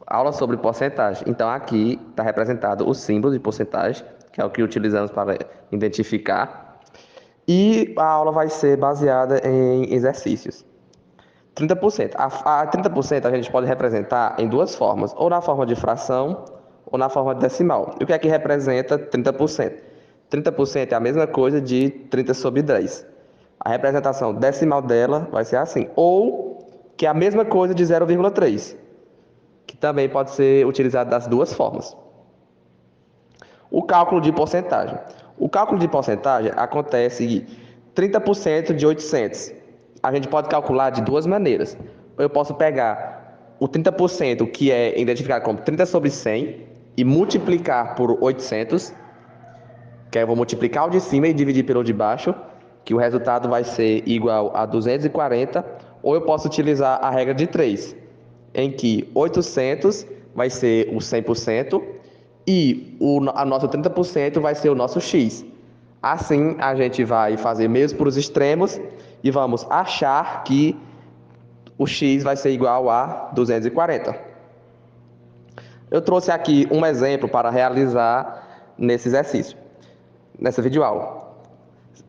Aula sobre porcentagem. Então, aqui está representado o símbolo de porcentagem, que é o que utilizamos para identificar. E a aula vai ser baseada em exercícios. 30%. A 30% a gente pode representar em duas formas, ou na forma de fração, ou na forma de decimal. E o que é que representa 30%? 30% é a mesma coisa de 30 sobre 10. A representação decimal dela vai ser assim. Ou, que é a mesma coisa de 0,3, que também pode ser utilizado das duas formas. O cálculo de porcentagem. O cálculo de porcentagem acontece 30% de 800. A gente pode calcular de duas maneiras. Eu posso pegar o 30%, que é identificado como 30 sobre 100, e multiplicar por 800, que aí eu vou multiplicar o de cima e dividir pelo de baixo, que o resultado vai ser igual a 240, ou eu posso utilizar a regra de 3, em que 800 vai ser o 100%, e a nosso 30% vai ser o nosso x. Assim, a gente vai fazer mesmo para os extremos e vamos achar que o x vai ser igual a 240. Eu trouxe aqui um exemplo para realizar nesse exercício, nessa videoaula.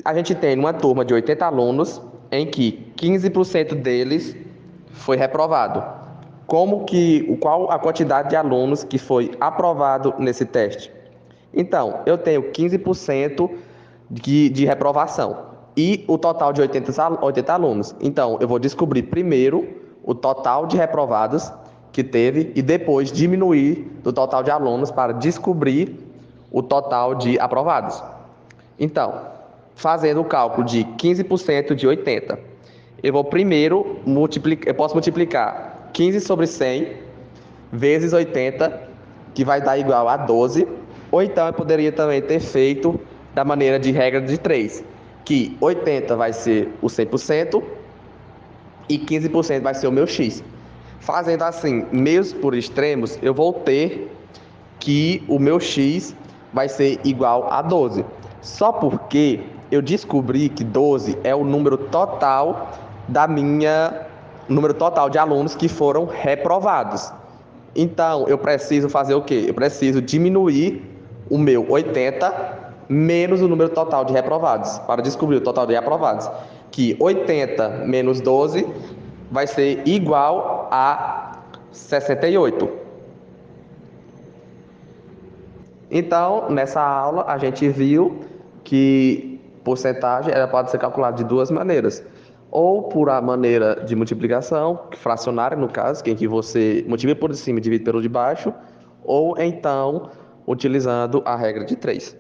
A gente tem uma turma de 80 alunos em que 15% deles foi reprovado. Qual a quantidade de alunos que foi aprovado nesse teste? Então, eu tenho 15% de reprovação e o total de 80 alunos. Então, eu vou descobrir primeiro o total de reprovados que teve e depois diminuir do total de alunos para descobrir o total de aprovados. Então, fazendo o cálculo de 15% de 80, eu vou primeiro eu posso multiplicar 15 sobre 100 vezes 80, que vai dar igual a 12, ou então eu poderia também ter feito da maneira de regra de 3, que 80 vai ser o 100% e 15% vai ser o meu x. Fazendo assim, meios por extremos, eu vou ter que o meu x vai ser igual a 12. Só porque eu descobri que 12 é o número total número total de alunos que foram reprovados. Então, eu preciso fazer o quê? Eu preciso diminuir o meu 80 menos o número total de reprovados, para descobrir o total de aprovados. Que 80 menos 12 vai ser igual a 68. Então, nessa aula, a gente viu que porcentagem ela pode ser calculada de duas maneiras. Ou por a maneira de multiplicação, fracionária no caso, em que você multiplica por cima e divide pelo de baixo, ou então utilizando a regra de 3.